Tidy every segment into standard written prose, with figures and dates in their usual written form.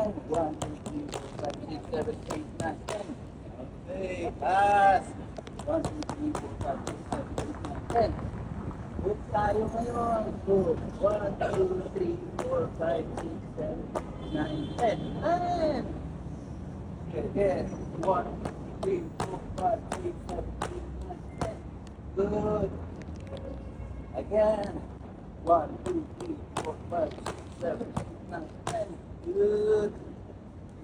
Again. 1, 2, 3, 4, 5, 6, 7, 8, 9, 10. Okay, pass. 1, 2, 3, 4, 5, 6, 7, 8, 9, 10. Good tayo ngayon. Good. 1, 2, 3, 4, 5, 6, 7, 8, 9, 10. 10. Okay, again. 1, 2, 3, 4, 5, 6, 7, 8, 9, 10. Good. Again. 1, 2, 3, 4, 5, 6, 7, 8, 9, 10. Good.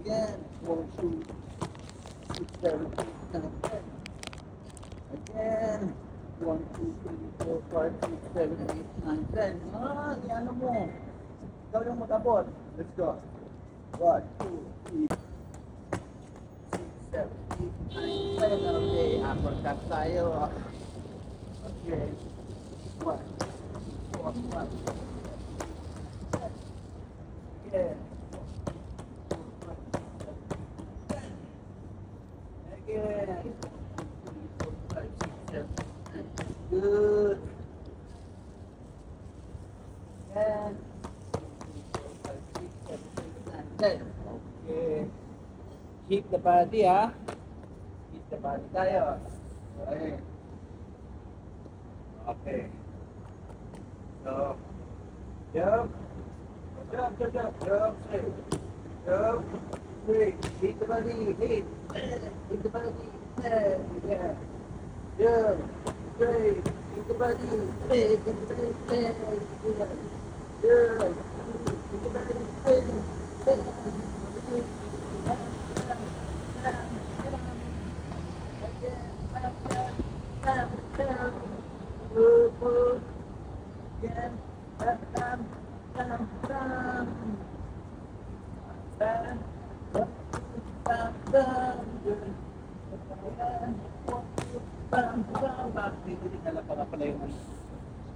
Again. 1, 2, 6, 7, 8, 9, 10. Again. 1, 2, 3, 4, 5, 6, 7, 8, 9, 10. Ah, ano mo? Ikaw yung mag-abot. Let's go. 1, 2, 3, 6, 7, 8, 9, 10. Okay, uppercut tayo. Okay. 1, 4, 5, 6, 7, 8, 9, 10. Again. 4, 5, 6, 7, 8, 9, 10. Again. 4, 5, 6, 7, 8, 9, 10. Good. Again. 4, 5, 6, 7, 8, 9, 10. Okay. Hit the body, ha? Hit the body tayo. Okay. Okay. So, jump. Jump, jump, jump. Jump, straight. Jump, straight. Hit the body. Hit. Hit the body. Yeah. Jump, straight. Hit the body. Hit the body. Yeah. Jump. Hit the body.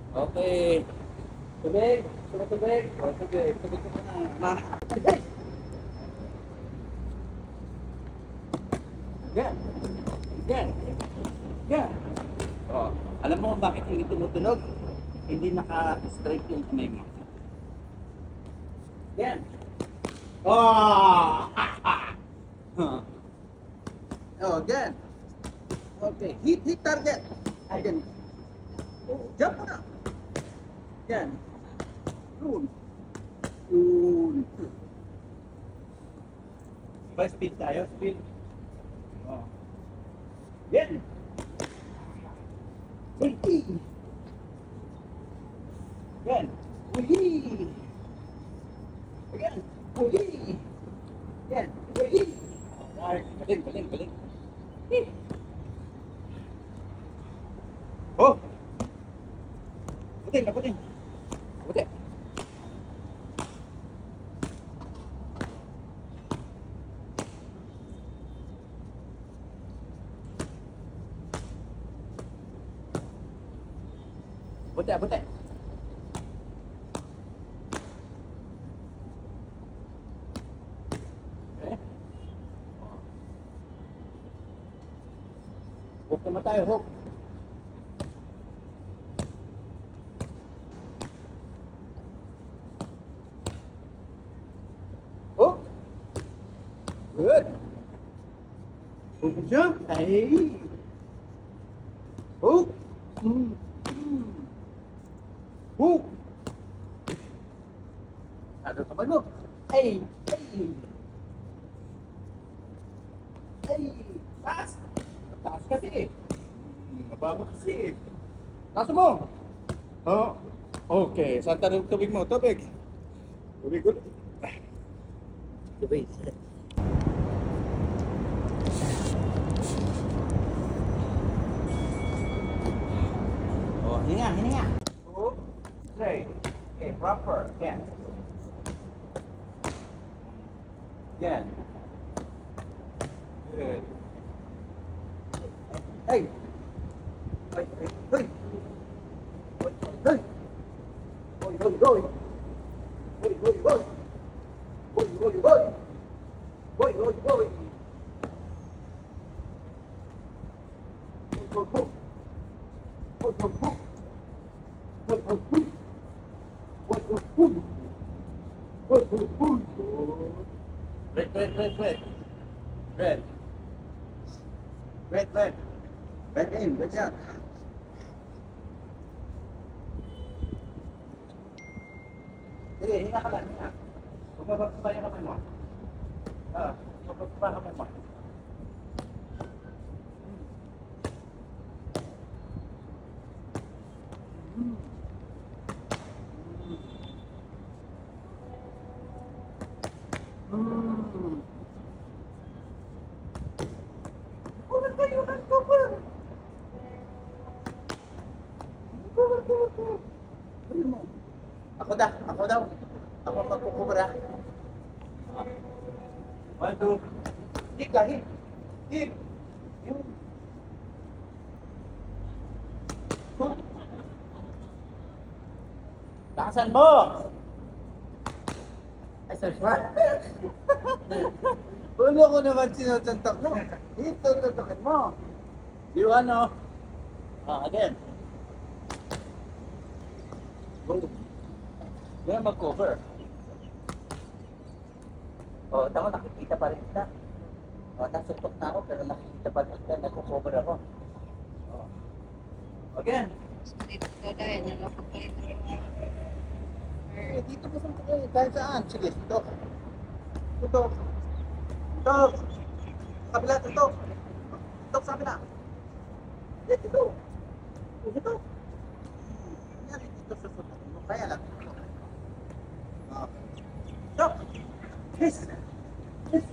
Okay. Tubig. Tubig. O, tubig. Tubig ko na. Tubig. Yan. Yan. Yan. Oh, alam mo bakit hindi tumutunog? Hindi naka-straight yung kamay mo. Yan. Oh! Oh, again. Okay, hit target. Again. Oh, jump mo na. Yan. Run. Run. Ba speed tayo? Speed. Oh. Yan. Wihee. Yan. Wihee. Again. Wihee. Yan. Wihee. Alright. Galing, galing, galing. Oh. Puting, puting. Puting. Puting, puting. Okay. Hook naman tayo, hook. Hook. Good. Hook siya. Ay. Hook. Hook. Ano ka ba, no? Ay. Ay. Ay. Taas. Taas kasi. Mababa kasi. Taas mo. Oh. Okay. Saan tanong tubig mo? Tubig. Tubig ulit. Tubig. Oh, hininga, hininga. Oh, straight. Okay, proper. Again. Again. Good. Hey. Hey, hey, hey. Hey, hey. Hoy, hoy, hoy. Hoy, hoy, hoy. Hoy, hoy, hoy. Hoy, hoy, hoy. Hoy, hoy, hoy. Hoy, hoy, hoy. Hoy, hoy, hoy. Hoy, hoy, hoy. Hoy, hoy, hoy. red. Red. Red, red. Red in, red yan. Sige, hinga ka lang, hinga. Bumababa yung kamay mo. Bumababa kamay mo. Cover kayo ng cover. Cover. Ako daw. Ako magkukubra. 1, 2. Hig ka, hig. Hig. Yun. Lakasan mo! Ay, sorry. Ulo ko naman sinusuntok mo. Ito, tutukin mo. You ano? Again. Go. Yan mag-cover. Tama, nakikita pa rin kita. Nasuntok na ako, pero nakikita pa rin kita. Nag-cover ako. Again. Dito pa sa kayo, kahit saan. Sige, tutok. Tutok. Tutok. Kabila, tutok. Tutok sa kabila. Dito. Dito. Yan, dito sa sutok mo. Kaya lang. Stop! Yes! Yes!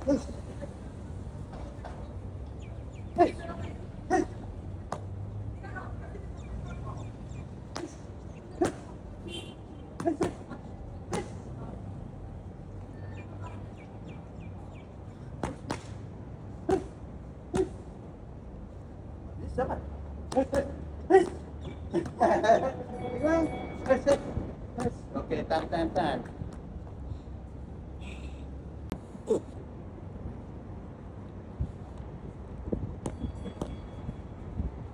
Yes! Hey! Hey! Sama. Okay, tahan.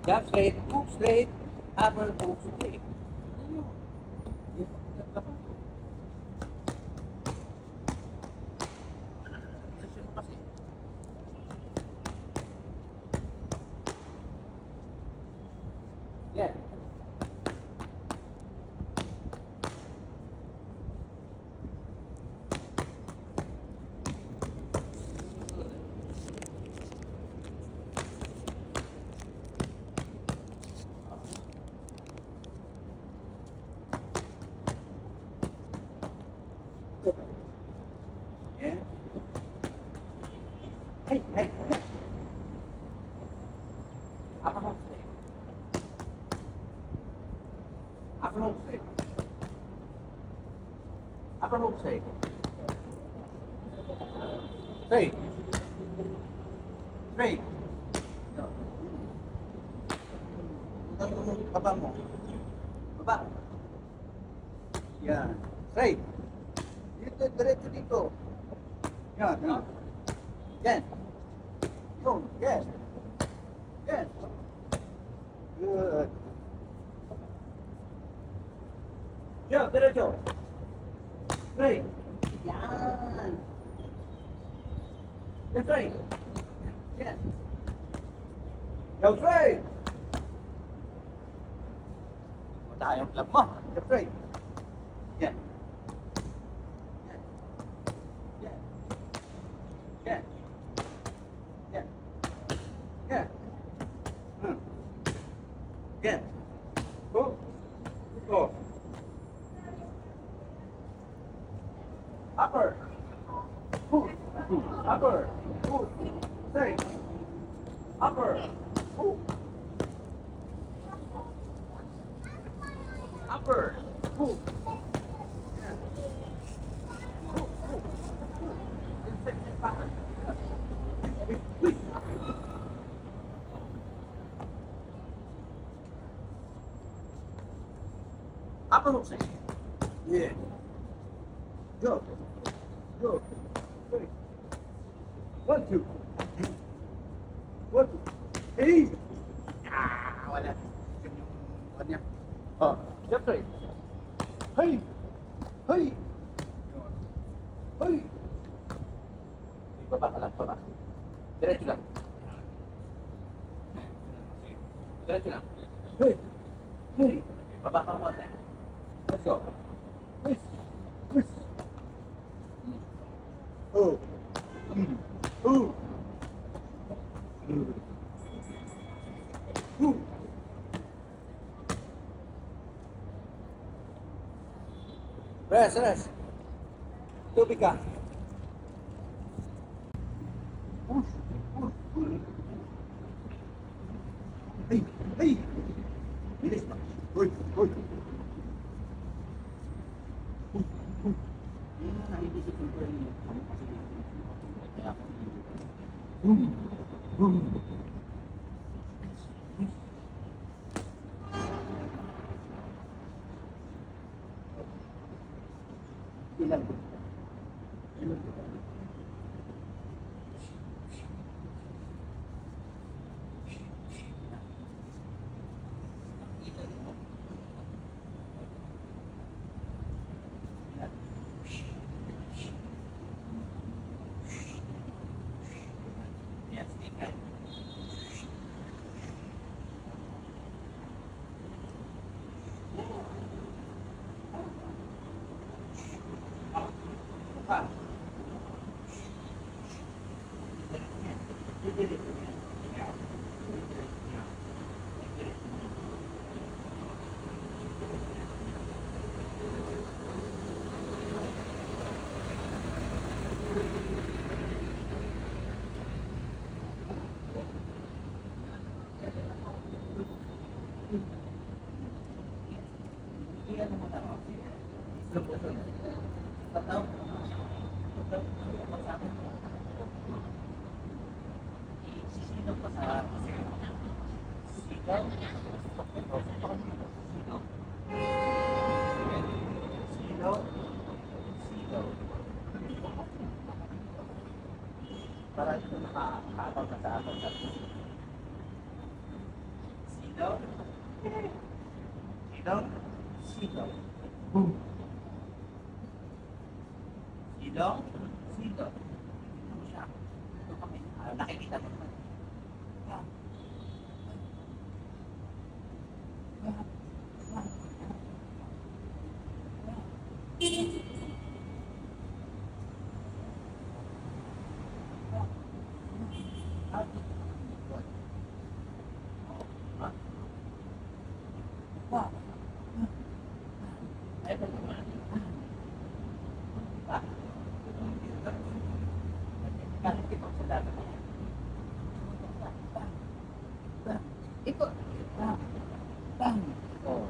Jump straight, move straight, upper move straight. Yeah. Yeah. Hey. Upper move straight. Upper move straight. Upper move straight. Straight. Straight. Baba mo. Baba. Yan. Straight. Dito, diretso dito. Yan. Yan. Yun. Yes. Yes. Good. Diyan, diretso. Straight. Yan. Yan, straight. Yan. Yan, straight. Mata yung club mo. Yan, straight. Yan. Yan. Yan. Yan. Yan. Yan. Go. Go. Upper. Push. Upper. Push. Straight. Upper. Push. Upper. Push. Yeah. Push. Upper hook straight. Yeah. Go. Straight. 1, 2. 1, 2. Hey! Wala. Yun yung one niya. Step straight. Hey! Baba ka lang, baba. Diretso lang. Diretso lang. Hey! Hey! Baba ka mo. Let's go. Yes! Yes! Oh! Oh! Rest, rest. Tubig ka. Hey, hey. Bilis pa. Hoy, hoy. Ilan? Para ito nakakabang na sa akin sa silaw. Silaw. Silaw. Boom. Silaw. Silaw. Ito mo siya. Ito kami. Nakikita mo naman. Ito. Bang. Oh.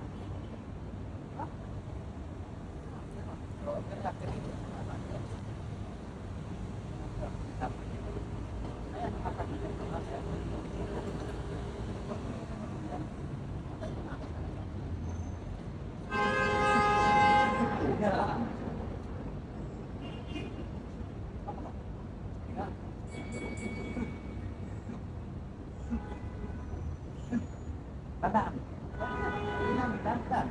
Tataan. Tataan.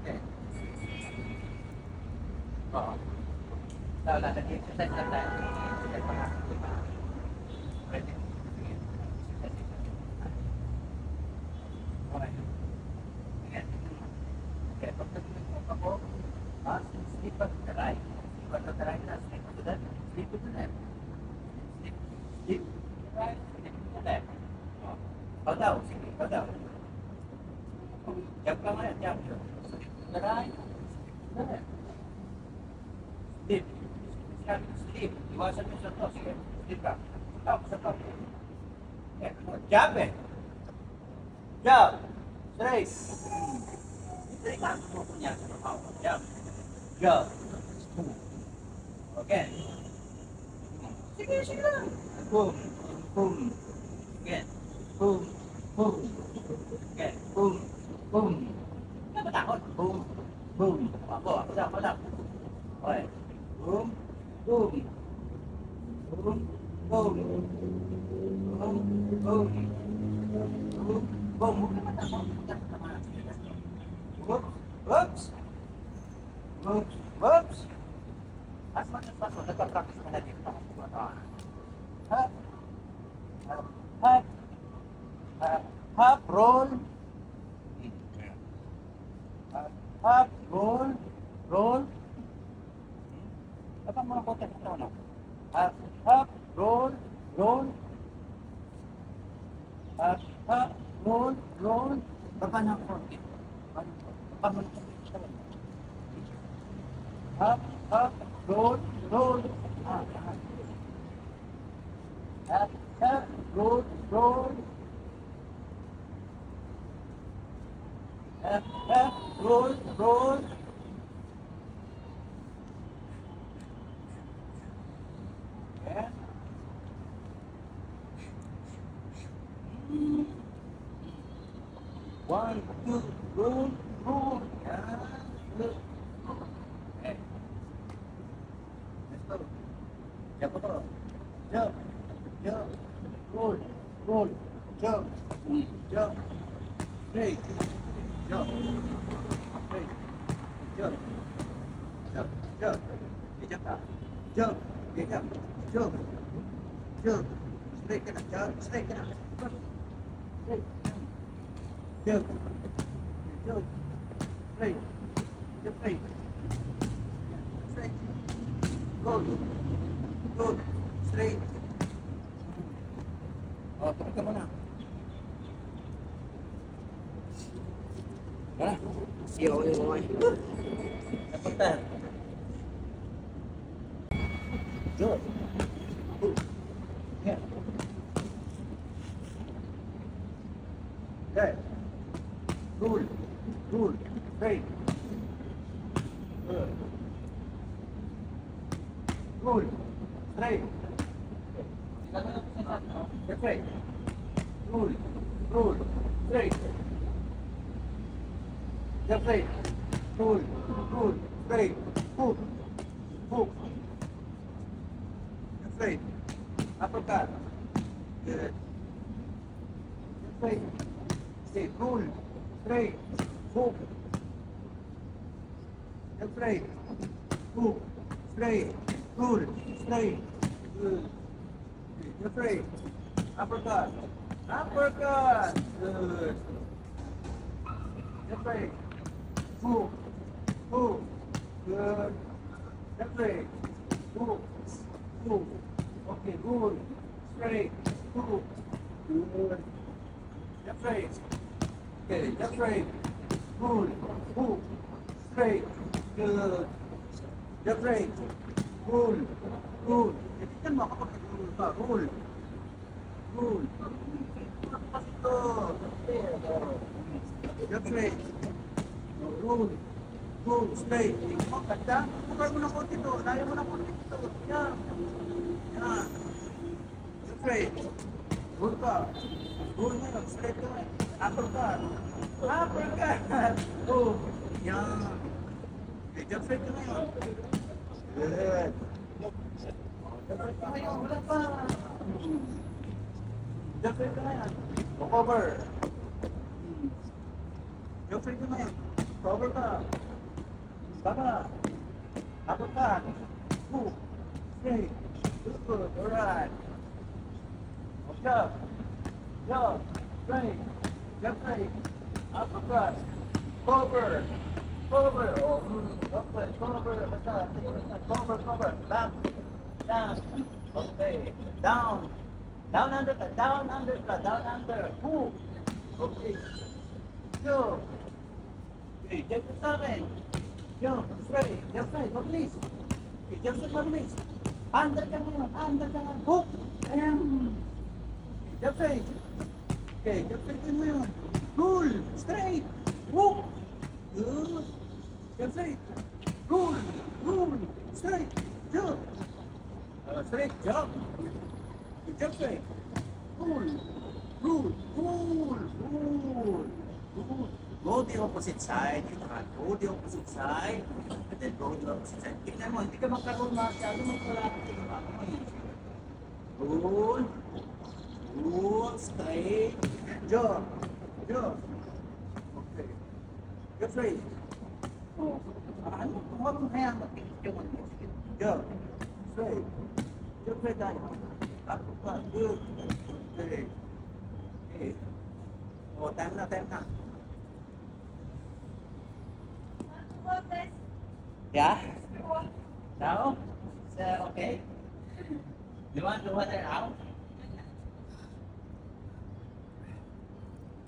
Okay. Oo. Tahu lah, nag-exercise lang tayo. Exercise pa nga. Pwede. Sige. Okay. Sige. Okay, pag nag-exercise ako, sleep on the right. Sleep on the right na. Sleep on the left. Sleep on the left. Sleep. Sleep. Right. Sleep on the left. Ikaw daw. Sige, ikaw daw. Jump ka ngayon, jump. Sleep on the right. Sleep on the left. Sleep. Sleep. Iwasan mo sa to. Sige. Sleep ka. Stop, stop. Okay. Jump eh. Jump. Straight. Straight ka. Tuto niya sa trabaho. Jump. Jump. Okay. Sige, sige lang. Boom. Boom. Again. Boom. Boom. Okay. Boom. Boom. Hindi ka matakot. Boom. Boom. Ako daw, ako daw. Okay. Boom. Boom. Boom. Boom. Boom. Boom. Boom. Boom. Huwag na matakot. Whoops. Whoops. Whoops. Whoops. As much as possible. Nagpa-practice. Up, up, roll, roll. Up, up, roll, roll. Baba ng konti. Baba ng konti. Up, up, roll, roll. Up, up, roll, roll. Up, up, roll, roll. Yeah. One, two, roll, roll. Yeah. Look. Okay. Let's go. Jump up. Jump. Jump. Roll. Roll. Jump. Jump. Straight. Jump. Straight. Jump. Jump. Jump. Okay, jump up. Jump. Okay, jump. Jump. Jump. Straight ka na. Jump. Straight ka na. Straight. Jump. Jump. Straight. Jump straight. Straight. Good. Good. Straight. Oh, tabi ka muna. Tara. Siyaw yung mga. Napunta. Good. Good. Yeah. Okay. Rule. Rule. Straight. Good. Rule. Straight. Get straight. Rule. Rule. Straight. Get straight. Rule. Rule. Straight. Hook. Hook. Get straight. Uppercut. Good. Get straight. Stay. Rule. Straight. Hook. Get straight. Hook. Straight. Rule. Straight. Good. Get straight. Uppercut. Uppercut. Good. Get straight. Hook. Hook. Good. Get straight. Hook. Hook. Okay. Rule. Straight. Hook. Good. Get straight. Okay. Get straight. Rule. Hook. Straight. Good. Get straight. Rule. Rule. Tingnan mo kapag nag-rule ka. Rule. Rule. Pasito. Get straight. Rule. Rule. Straight. Tingnan mo, ganda. Bukay mo ng konti to. Laya mo ng konti to. Yan. Yan. Get straight. Rule ka. Rule mo yun. Straight ka. Uppercut. Uppercut. Oh. Yan. Okay, get straight ka na yun. Good. Jump ka ngayon, wala pa. Jump ka na yan. Cover. Jump ka na yan. Cover ka. Baba. Uppercut. Hook. Straight. Good. Alright. Jump. Jump. Straight. Jump straight. Uppercut. Cover. Cover. Oh, okay. Cover. Basta. Cover. Cover. Back. Down. Okay. Down. Down under ka. Down under ka. Down under. Hook. Okay. Jump. Okay. Jump sa akin. Jump. Straight. Jump straight. Mabilis. Okay. Jump straight. Mabilis. Under ka ngayon. Under ka ngayon. Hook. Ayan. Jump straight. Okay. Jump straight mo yun. Roll. Straight. Hook. Good. Jump straight. Roll. Roll. Straight. Jump. Straight. Jump. Jump straight. Roll. Roll. Roll. Roll. Roll. Go the opposite side. You can go the opposite side. And then go the opposite side. Tingnan mo, hindi ka magkaroon masyado. Magkalapit ka naman mo. Roll. Roll. Straight. Jump. Jump. Okay. Jump straight. Oh. Ano? Huwag mong hayaan mag-jump. Jump. Straight. Jump straight tayo. Uppercut. Good. Okay. Okay. Oh, time na, time na. Yeah? Now? Is that okay? You want the water out?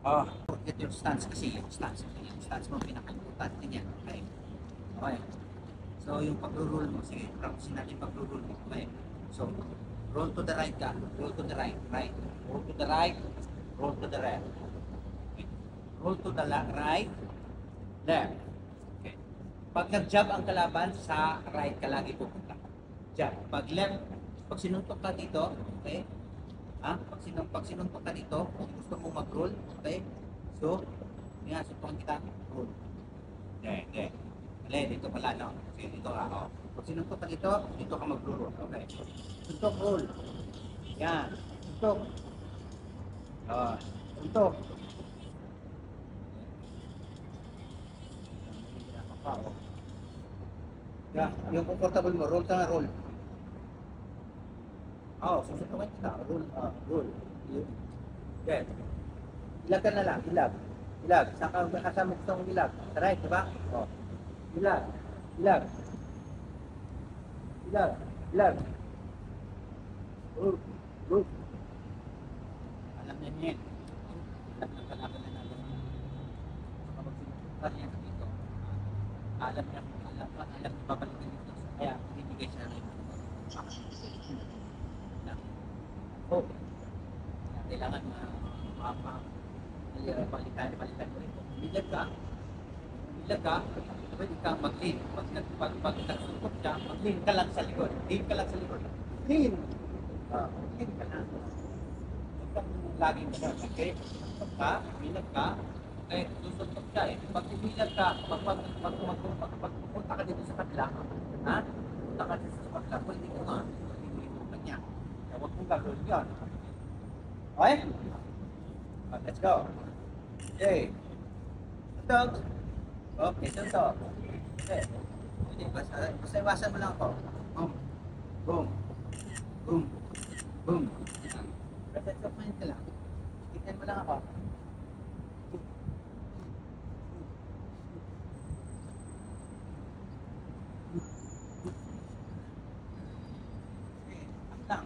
Oh, get your stance kasi yung stance mo pinaka-importante niyan. Okay. Okay. So yung pagro-roll mo, sige, practice natin pagro-roll mo. Okay. So, roll to the right ka. Roll to the right. Right. Roll to the right. Roll to the left. Okay. Roll to the right. Left. Okay. Pag nag-jab ang kalaban, sa right ka lagi pupunta. Jab. Pag left, pag sinuntok ka dito, okay? Ha? Pag sinuntok ka dito, kung gusto mong mag-roll, okay? So, yan, suntokan kita, roll. Hindi. Mali, dito pala, no? Sige, dito ka, oh. Pag sinuntok ka dito ka mag-roll, okay? Suntok, roll. Yan, suntok. Oh, suntok. Yan, yung comfortable mo, roll ka nga, roll. Oh, susuntukan kita. Roll. Yes. Ilag ka na lang. Ilag. Saka mo gusto mong ilag. Right, diba? Oh. Ilag. Roll. Alam niya niyan. Alam ng kalaban na natin. Kapag sinusuntukan niya dito, alam niya babalikin dito. Kaya, binibigay siya rin. Oh, kailangan balikan mo rin. Bilag ka, pwede kang mag-lean. Pag nagsuntok siya, mag-lean ka lang sa likod. Lean ka lang. Lean ka lang. Huwag kang laging ka, okay? Suntok ka, bilag ka, okay, susuntok siya eh. Pag bilag ka, pagpunta ka dito sa kabila, ha? Punta ka dito sa kabila, pwede ko nga, niya. Huwag mong gagawin yun. Okay? Let's go. Okay. Suntok. Okay, suntok. Okay. Basta iwasan mo lang ako. Boom. Presence of mind ka lang. Tignan mo lang ako.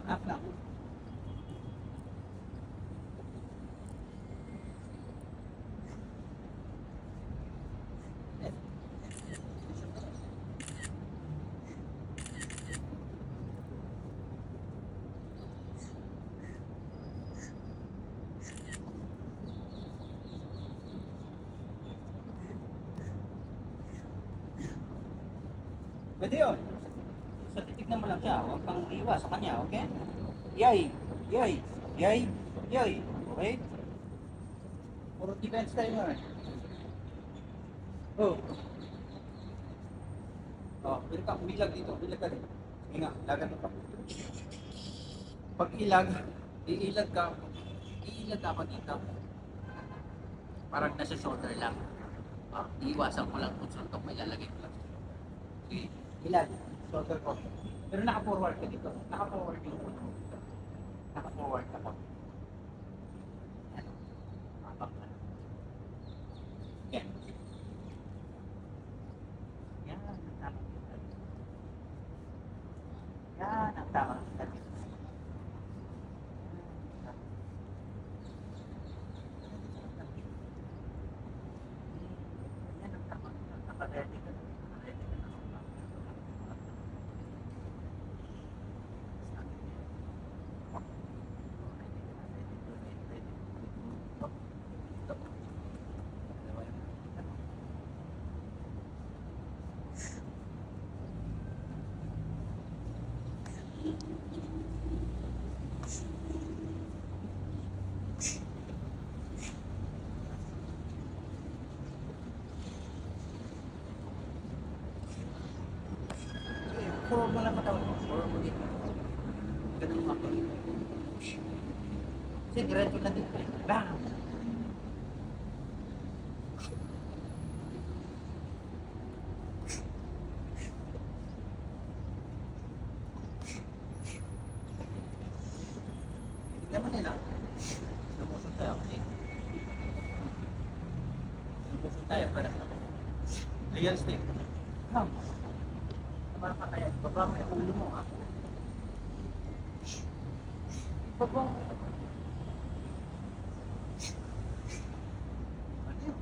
Up lang. Pwede yun. So, titignan mo lang siya. Huwag kang iwas sa kanya, okay? Yay! Okay? Puro defense tayo mo eh. Oh, pwede kang umilag dito. Umilag ka rin. Sige nga, lagan mo pa. Pag iilag ka pa dito. Parang nasa shoulder lang. Iiwasan ko lang kung suntok may lalagay ko lang. Sige, ilag. Shoulder ko. Pero naka-forward ka dito. Naka-forward ka po. Yan. Yan ang tamang target. Naka-ready ka. Puro mo lang katawan mo. Puro mo dito. Ganun mo ako. Kasi diretso na dito. Bang! Tignan mo nila. Lumusot tayo. Lumusot tayo para sa real stick. Bang! Para kaya, baba mo yung ulo mo, ha? Pag mo... Ano?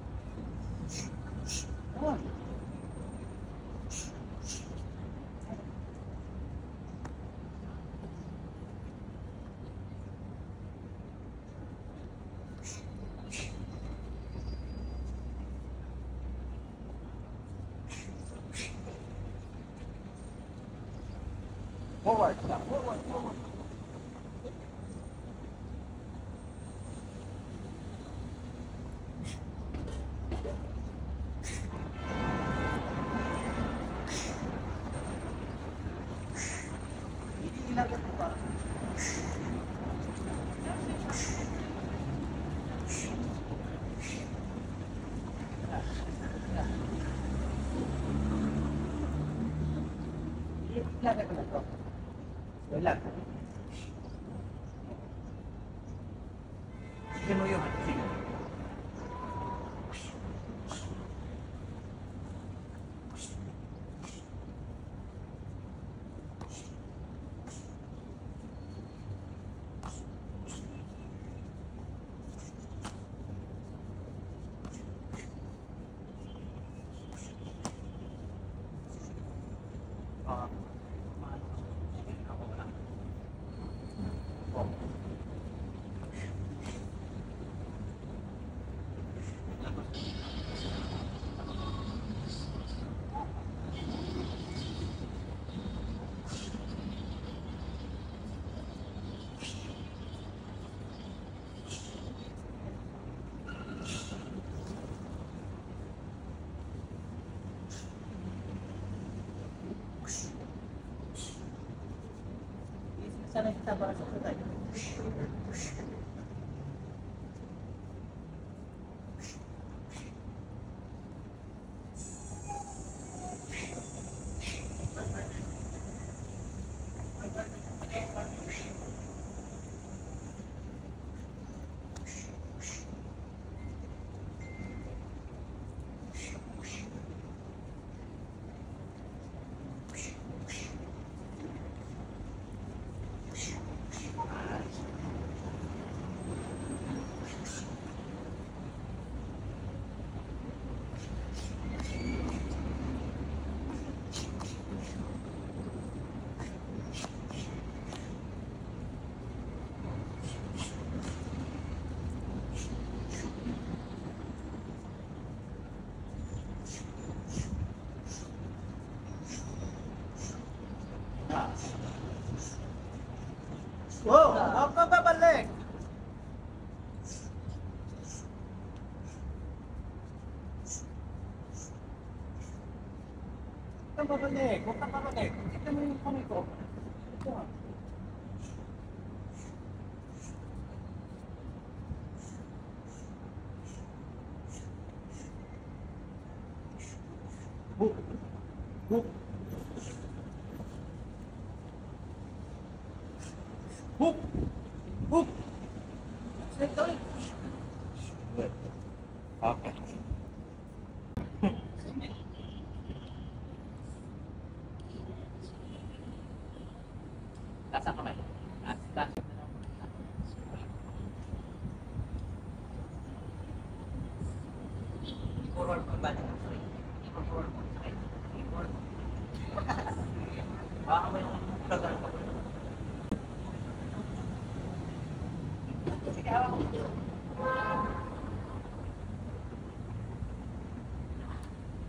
Forward lang. Forward, forward. Hindi ilagat mo pa. Ilagat mo na to. Ilag. Sige mo yun. Sige. Sana kita para sa tayo. Wow! Huwag ka babalik! Huwag ka babalik! Huwag ka babalik! Tignan mo yung kamay ko. Ito. Hook! Hook! Hook! Hook! Stay tight! Good. Okay. Taas ang kamay. Taas, taas. Forward mo ba? Forward mo. Forward mo. Baka mo yung tagal ko. Sige, hawak mo.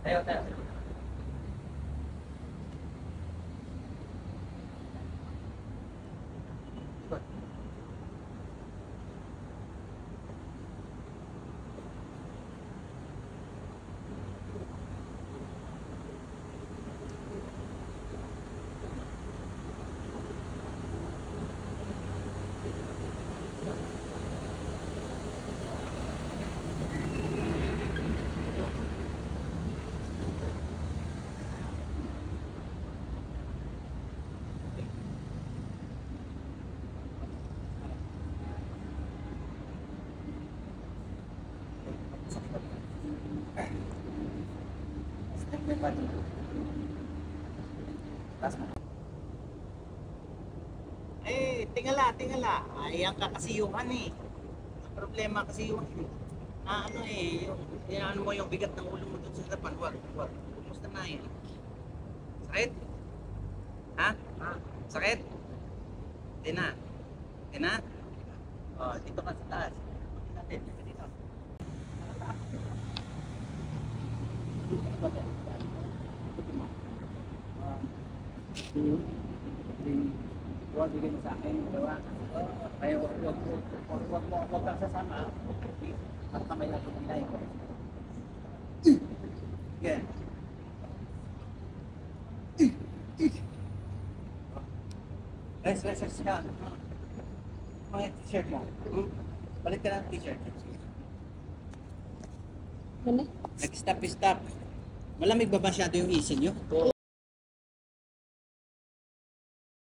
Tayo, tayo. Taas mo. Eh! tingala. Ayan ka kasi yung ano eh. Ang problema kasi yung ano eh, yung ano mo yung bigat ng ulo mo dun sa harapan. Wag. Kumusta na yan? Sakit? Ha? Sakit? Hindi na. Hindi na? Oh, dito ka sa taas. Natin, dito. Huwag bigyan mo sa akin, dalawa. Kaya huwag kang sasama. At kamay lang kung nilay ko. Yan. Rest ka. Mga t-shirt mo. Balik ka ng t-shirt. Ano? Nag-stop. Malamig ba masyado yung isin nyo?